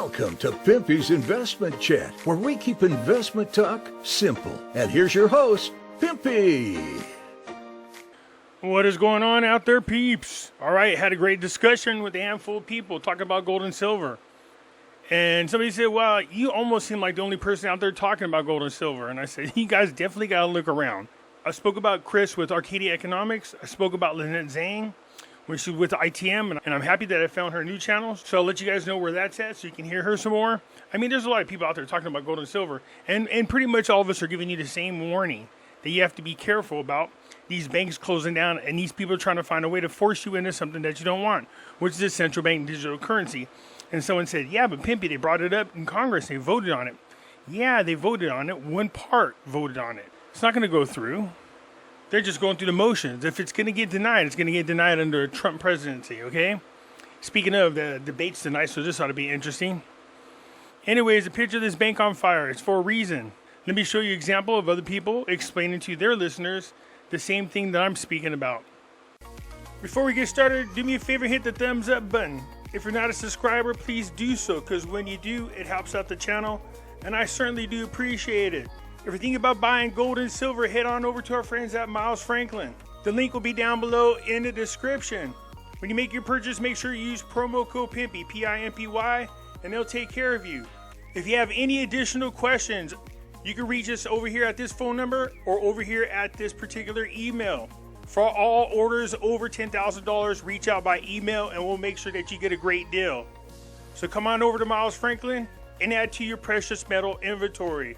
Welcome to Pimpy's Investment Chat, where we keep investment talk simple. And here's your host, Pimpy. What is going on out there, peeps? All right, had a great discussion with a handful of people talking about gold and silver. And somebody said, well, you almost seem like the only person out there talking about gold and silver. And I said, you guys definitely got to look around. I spoke about Chris with Arcadia Economics. I spoke about Lynette Zang, when she was with ITM, and I'm happy that I found her new channel. So I'll let you guys know where that's at so you can hear her some more. I mean, there's a lot of people out there talking about gold and silver, and pretty much all of us are giving you the same warning that you have to be careful about these banks closing down and these people trying to find a way to force you into something that you don't want, which is a central bank digital currency. And someone said, yeah, but Pimpy, they brought it up in Congress. They voted on it. Yeah, they voted on it. One part voted on it. It's not going to go through. They're just going through the motions. If it's going to get denied, it's going to get denied under a Trump presidency, okay? Speaking of the debates tonight, so this ought to be interesting. Anyways, a picture of this bank on fire. It's for a reason. Let me show you an example of other people explaining to their listeners the same thing that I'm speaking about. Before we get started, do me a favor, hit the thumbs up button. If you're not a subscriber, please do so, because when you do, it helps out the channel, and I certainly do appreciate it. If you're thinking about buying gold and silver, head on over to our friends at Miles Franklin. The link will be down below in the description. When you make your purchase, make sure you use promo code Pimpy, P-I-M-P-Y, and they'll take care of you. If you have any additional questions, you can reach us over here at this phone number or over here at this particular email. For all orders over $10,000, reach out by email and we'll make sure that you get a great deal. So come on over to Miles Franklin and add to your precious metal inventory.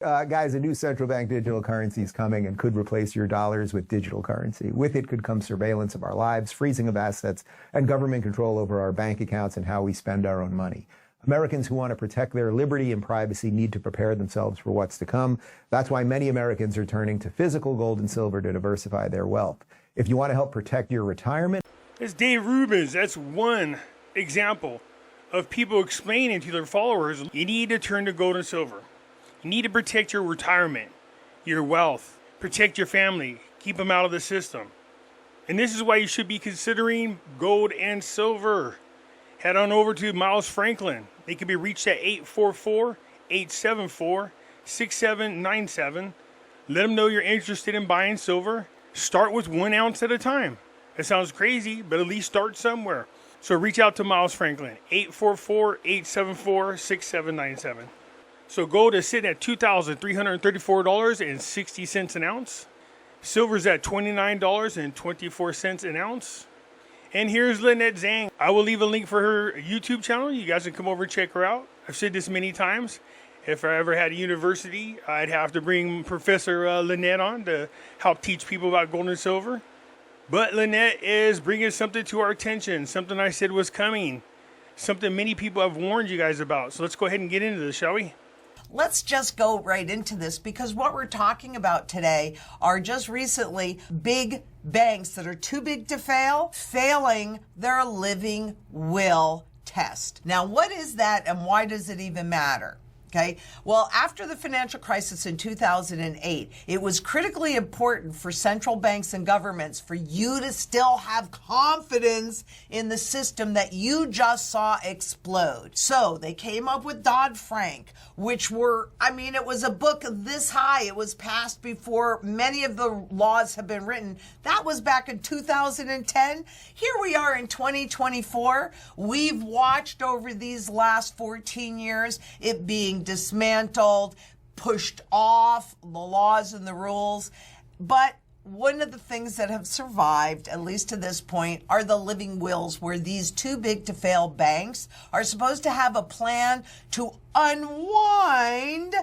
Guys, a new central bank digital currency is coming and could replace your dollars with digital currency. With it could come surveillance of our lives, freezing of assets, and government control over our bank accounts and how we spend our own money. Americans who want to protect their liberty and privacy need to prepare themselves for what's to come. That's why many Americans are turning to physical gold and silver to diversify their wealth. If you want to help protect your retirement... It's Dave Rubens. That's one example of people explaining to their followers, you need to turn to gold and silver. You need to protect your retirement, your wealth, protect your family, keep them out of the system. And this is why you should be considering gold and silver. Head on over to Miles Franklin. They can be reached at 844-874-6797. Let them know you're interested in buying silver. Start with 1 ounce at a time. It sounds crazy, but at least start somewhere. So reach out to Miles Franklin, 844-874-6797. So gold is sitting at $2,334.60 an ounce. Silver's at $29.24 an ounce. And here's Lynette Zang. I will leave a link for her YouTube channel. You guys can come over and check her out. I've said this many times. If I ever had a university, I'd have to bring Professor Lynette on to help teach people about gold and silver. But Lynette is bringing something to our attention, something I said was coming, something many people have warned you guys about. So let's go ahead and get into this, shall we? Let's just go right into this, because what we're talking about today are just recently big banks that are too big to fail, failing their living will test. Now, what is that and why does it even matter? Okay, well, after the financial crisis in 2008, it was critically important for central banks and governments for you to still have confidence in the system that you just saw explode. So they came up with Dodd-Frank, which it was a book this high. It was passed before many of the laws have been written. That was back in 2010. Here we are in 2024. We've watched over these last 14 years it being dismantled, pushed off, the laws and the rules. But one of the things that have survived, at least to this point, are the living wills, where these too big to fail banks are supposed to have a plan to unwind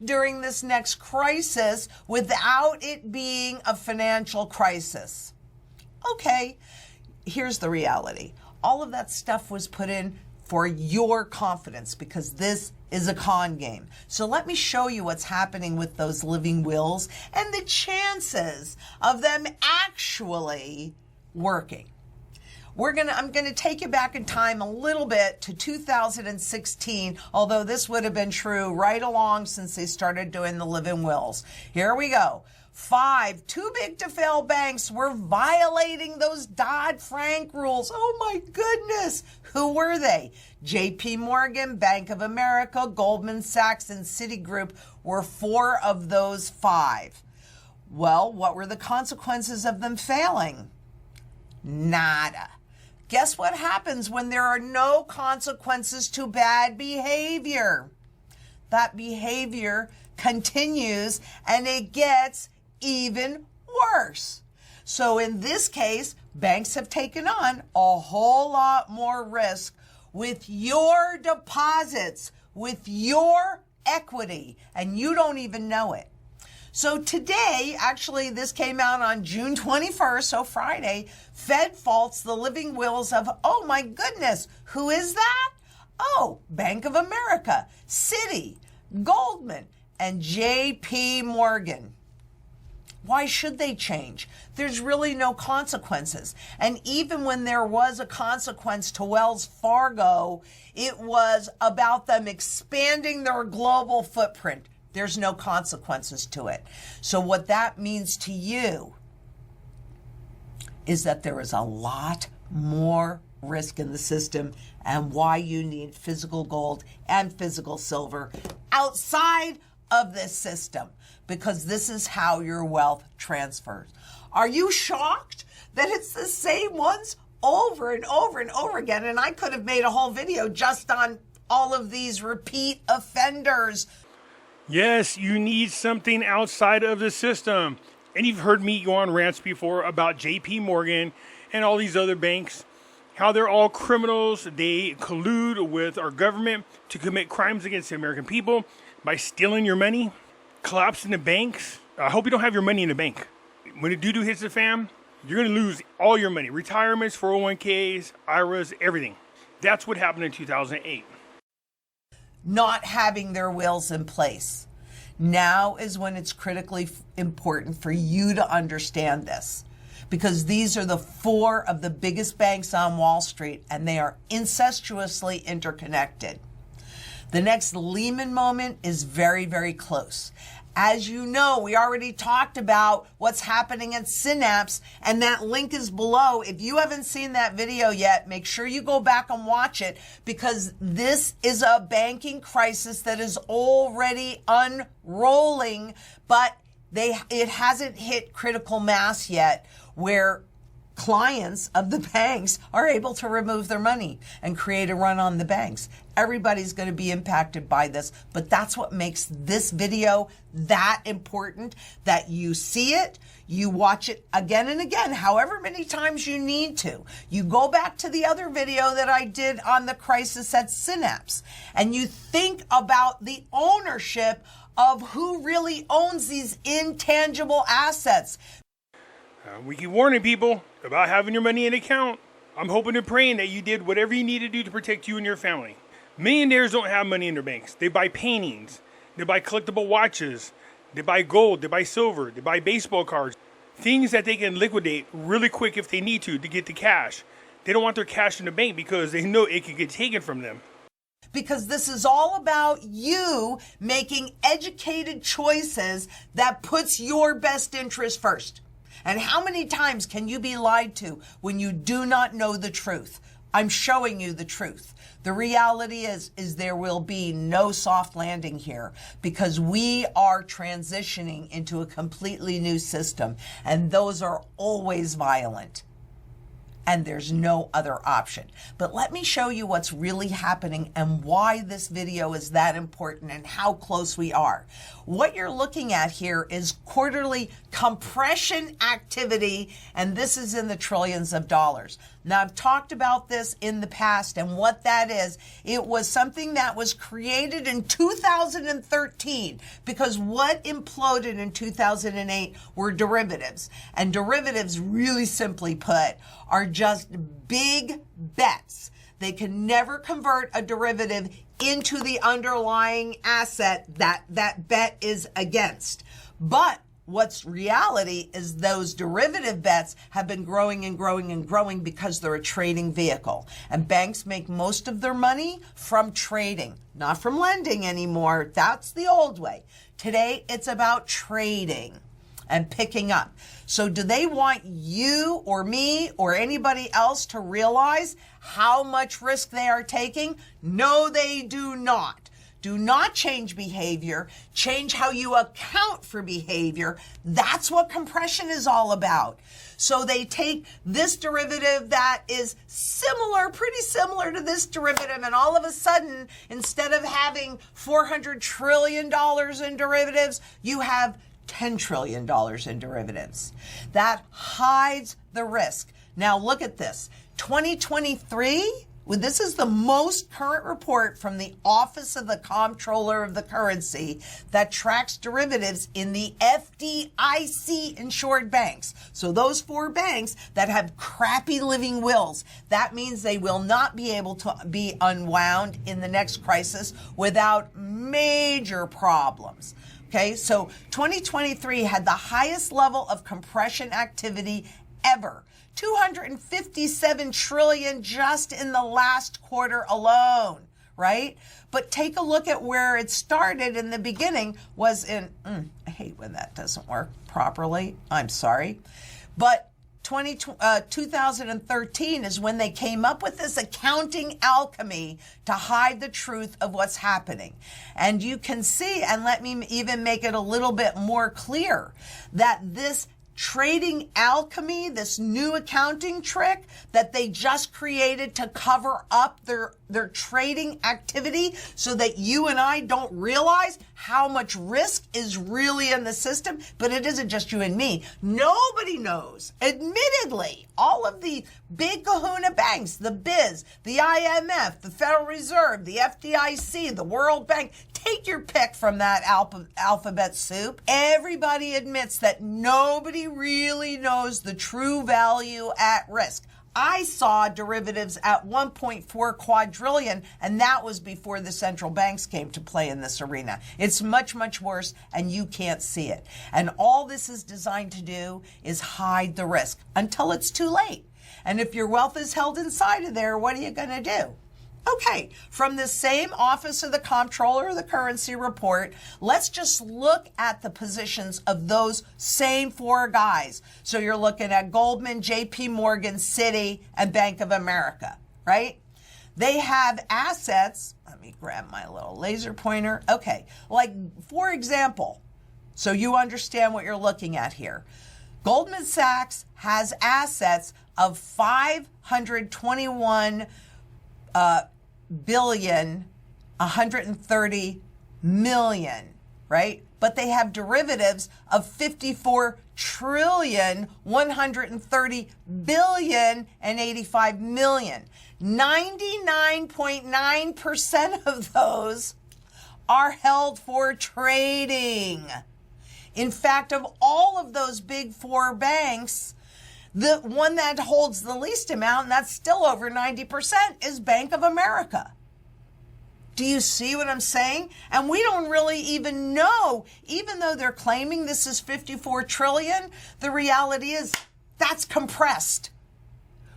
during this next crisis without it being a financial crisis. Okay, here's the reality. All of that stuff was put in for your confidence, because this is a con game. So let me show you what's happening with those living wills and the chances of them actually working. I'm gonna take you back in time a little bit to 2016, although this would have been true right along since they started doing the living wills. Here we go. 5 too big to fail banks were violating those Dodd-Frank rules. Oh my goodness. Who were they? JP Morgan, Bank of America, Goldman Sachs, and Citigroup were 4 of those 5. Well, what were the consequences of them failing? Nada. Guess what happens when there are no consequences to bad behavior? That behavior continues and it gets even worse. So in this case, banks have taken on a whole lot more risk with your deposits, with your equity, and you don't even know it. So today, actually, this came out on June 21st, so Friday, Fed faults the living wills of, oh my goodness, who is that? Oh, Bank of America, Citi, Goldman, and JP Morgan. Why should they change? There's really no consequences. And even when there was a consequence to Wells Fargo, it was about them expanding their global footprint. There's no consequences to it. So what that means to you is that there is a lot more risk in the system and why you need physical gold and physical silver outside of this system, because this is how your wealth transfers. Are you shocked that it's the same ones over and over and over again? And I could have made a whole video just on all of these repeat offenders. Yes, you need something outside of the system. And you've heard me go on rants before about JP Morgan and all these other banks, how they're all criminals. They collude with our government to commit crimes against the American people by stealing your money, collapsing the banks. I hope you don't have your money in the bank. When a doo-doo hits the fan, you're going to lose all your money. Retirements, 401ks, IRAs, everything. That's what happened in 2008. Not having their wills in place. Now is when it's critically important for you to understand this, because these are the 4 of the biggest banks on Wall Street and they are incestuously interconnected. The next Lehman moment is very, very close. As you know, we already talked about what's happening at Synapse, and that link is below. If you haven't seen that video yet, make sure you go back and watch it, because this is a banking crisis that is already unrolling, but it hasn't hit critical mass yet where clients of the banks are able to remove their money and create a run on the banks. Everybody's going to be impacted by this, but that's what makes this video that important, that you see it, you watch it again and again, however many times you need to. You go back to the other video that I did on the crisis at Synapse, and you think about the ownership of who really owns these intangible assets. We keep warning people about having your money in an account. I'm hoping and praying that you did whatever you need to do to protect you and your family. Millionaires don't have money in their banks. They buy paintings. They buy collectible watches. They buy gold. They buy silver. They buy baseball cards. Things that they can liquidate really quick if they need to get the cash. They don't want their cash in the bank because they know it could get taken from them. Because this is all about you making educated choices that puts your best interest first. And how many times can you be lied to when you do not know the truth? I'm showing you the truth. The reality is there will be no soft landing here, because we are transitioning into a completely new system, and those are always violent. And there's no other option. But let me show you what's really happening and why this video is that important and how close we are. What you're looking at here is quarterly compression activity, and this is in the trillions of dollars. Now, I've talked about this in the past, and what that is, it was something that was created in 2013, because what imploded in 2008 were derivatives. And derivatives, really simply put, are just big bets. They can never convert a derivative into the underlying asset that that bet is against. But what's reality is those derivative bets have been growing and growing and growing because they're a trading vehicle. And banks make most of their money from trading, not from lending anymore. That's the old way. Today, it's about trading and picking up. So do they want you or me or anybody else to realize how much risk they are taking? No, they do not. Do not change behavior. Change how you account for behavior. That's what compression is all about. So they take this derivative that is similar, pretty similar to this derivative, and all of a sudden, instead of having $400 trillion in derivatives, you have $10 trillion in derivatives. That hides the risk. Now look at this. 2023, this is the most current report from the Office of the Comptroller of the Currency that tracks derivatives in the FDIC insured banks. So those 4 banks that have crappy living wills, that means they will not be able to be unwound in the next crisis without major problems. Okay, so 2023 had the highest level of compression activity ever. 257 trillion just in the last quarter alone, right? But take a look at where it started in the beginning was in, I hate when that doesn't work properly. I'm sorry. But 2013 is when they came up with this accounting alchemy to hide the truth of what's happening. And you can see, and let me even make it a little bit more clear, that this trading alchemy, this new accounting trick that they just created to cover up their trading activity so that you and I don't realize how much risk is really in the system. But it isn't just you and me. Nobody knows. Admittedly, all of the big kahuna banks, the BIZ, the IMF, the Federal Reserve, the FDIC, the World Bank, take your pick from that alphabet soup. Everybody admits that nobody really knows the true value at risk. I saw derivatives at 1.4 quadrillion, and that was before the central banks came to play in this arena. It's much, much worse, and you can't see it. And all this is designed to do is hide the risk until it's too late. And if your wealth is held inside of there, what are you going to do? Okay, from the same Office of the Comptroller of the Currency report, let's just look at the positions of those same 4 guys. So you're looking at Goldman, JP Morgan, Citi, and Bank of America, right? They have assets. Let me grab my little laser pointer. Okay, like for example, so you understand what you're looking at here. Goldman Sachs has assets of 521 billion, 130 million, right? But they have derivatives of 54 trillion, 130 billion, and 85 million. 99.9% of those are held for trading. In fact, of all of those big 4 banks, the one that holds the least amount, and that's still over 90%, is Bank of America. Do you see what I'm saying? And we don't really even know, even though they're claiming this is 54 trillion, the reality is that's compressed.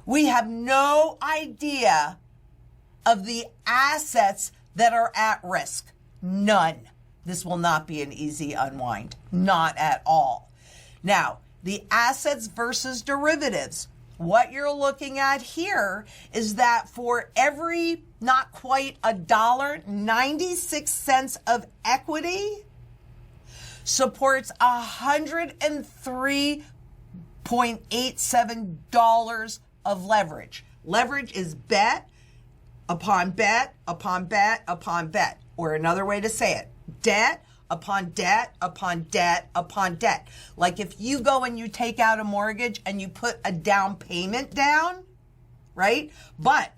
We have no idea of the assets that are at risk. None. This will not be an easy unwind. Not at all. Now, the assets versus derivatives. What you're looking at here is that for every not quite $1, 96 cents of equity supports $103.87 of leverage. Leverage is bet upon bet upon bet upon bet, or another way to say it, debt upon debt upon debt upon debt. Like if you go and you take out a mortgage and you put a down payment down, right? But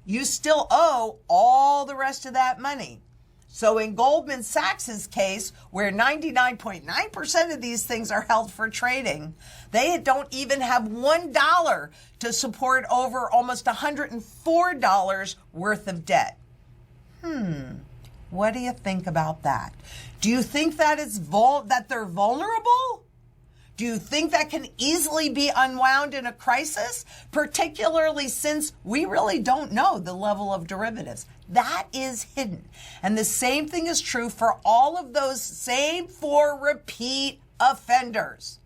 you still owe all the rest of that money. So in Goldman Sachs's case, where 99.9% of these things are held for trading, they don't even have $1 to support over almost $104 worth of debt. What do you think about that? Do you think that that they're vulnerable? Do you think that can easily be unwound in a crisis? Particularly since we really don't know the level of derivatives. That is hidden. And the same thing is true for all of those same 4 repeat offenders.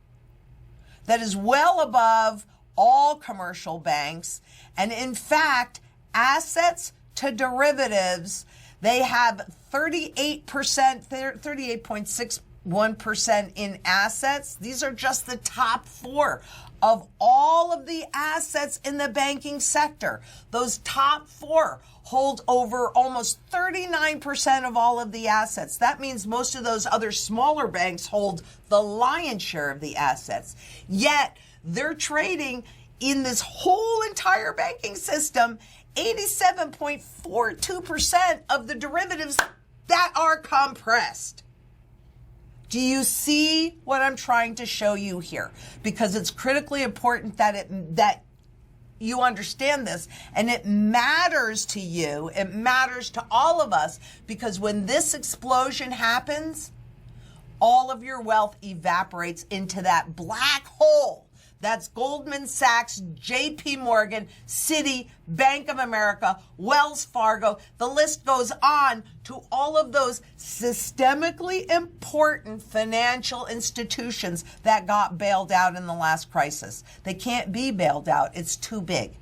That is well above all commercial banks. And in fact, assets to derivatives, they have 38%, 38.61% in assets. These are just the top 4 of all of the assets in the banking sector. Those top 4 hold over almost 39% of all of the assets. That means most of those other smaller banks hold the lion's share of the assets. Yet they're trading in this whole entire banking system 87.42% of the derivatives that are compressed. Do you see what I'm trying to show you here? Because it's critically important that you understand this, and it matters to you. It matters to all of us, because when this explosion happens, all of your wealth evaporates into that black hole. That's Goldman Sachs, JP Morgan, Citi, Bank of America, Wells Fargo. The list goes on to all of those systemically important financial institutions that got bailed out in the last crisis. They can't be bailed out. It's too big.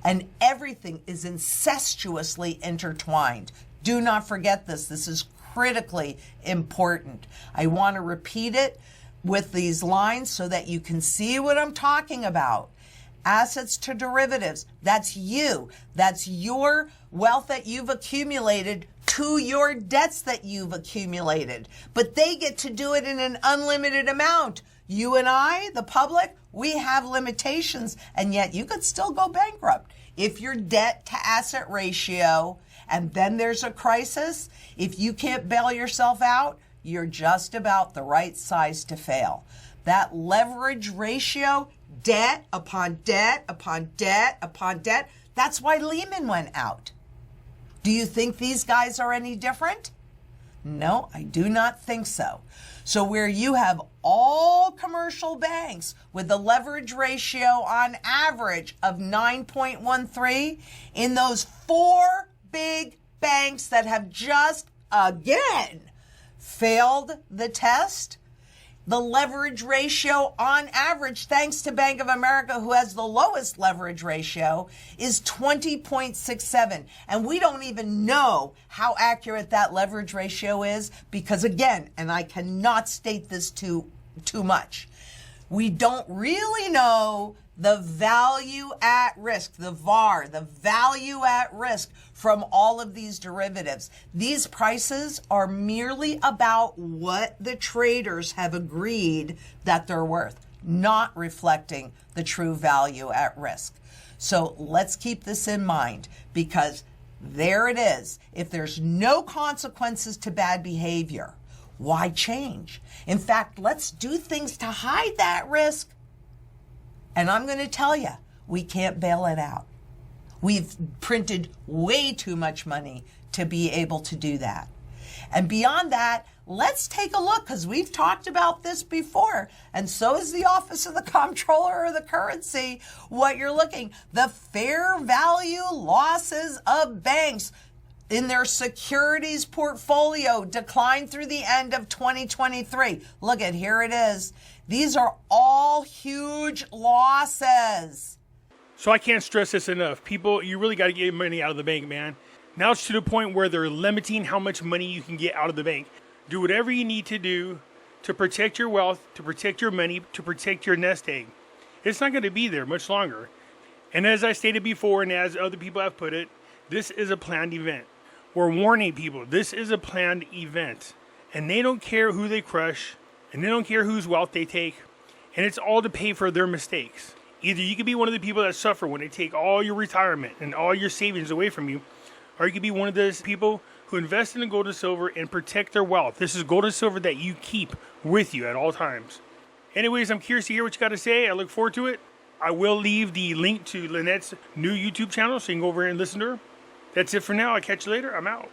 And everything is incestuously intertwined. Do not forget this. This is critically important. I want to repeat it with these lines so that you can see what I'm talking about. Assets to derivatives, that's you. That's your wealth that you've accumulated to your debts that you've accumulated. But they get to do it in an unlimited amount. You and I, the public, we have limitations, and yet you could still go bankrupt. If your debt to asset ratio, and then there's a crisis, if you can't bail yourself out, you're just about the right size to fail. That leverage ratio, debt upon debt upon debt upon debt, that's why Lehman went out. Do you think these guys are any different? No, I do not think so. So where you have all commercial banks with the leverage ratio on average of 9.13, in those 4 big banks that have just again failed the test, the leverage ratio on average, thanks to Bank of America, who has the lowest leverage ratio, is 20.67. And we don't even know how accurate that leverage ratio is because, again, and I cannot state this too much, we don't really know the value at risk, the VAR, the value at risk from all of these derivatives. These prices are merely about what the traders have agreed that they're worth, not reflecting the true value at risk. So let's keep this in mind, because there it is. If there's no consequences to bad behavior, why change? In fact, let's do things to hide that risk. And I'm going to tell you, we can't bail it out. We've printed way too much money to be able to do that. And beyond that, let's take a look, because we've talked about this before, and so is the Office of the Comptroller of the Currency, what you're looking. The fair value losses of banks in their securities portfolio declined through the end of 2023. Look at, here it is. These are all huge losses. So I can't stress this enough. People, you really got to get money out of the bank, man. Now it's to the point where they're limiting how much money you can get out of the bank. Do whatever you need to do to protect your wealth, to protect your money, to protect your nest egg. It's not going to be there much longer. And as I stated before, and as other people have put it, this is a planned event. We're warning people, this is a planned event. And they don't care who they crush, and they don't care whose wealth they take, and it's all to pay for their mistakes. Either you could be one of the people that suffer when they take all your retirement and all your savings away from you, or you could be one of those people who invest in the gold and silver and protect their wealth. This is gold and silver that you keep with you at all times. Anyways, I'm curious to hear what you got to say. I look forward to it. I will leave the link to Lynette's new YouTube channel so you can go over and listen to her. That's it for now. I'll catch you later. I'm out.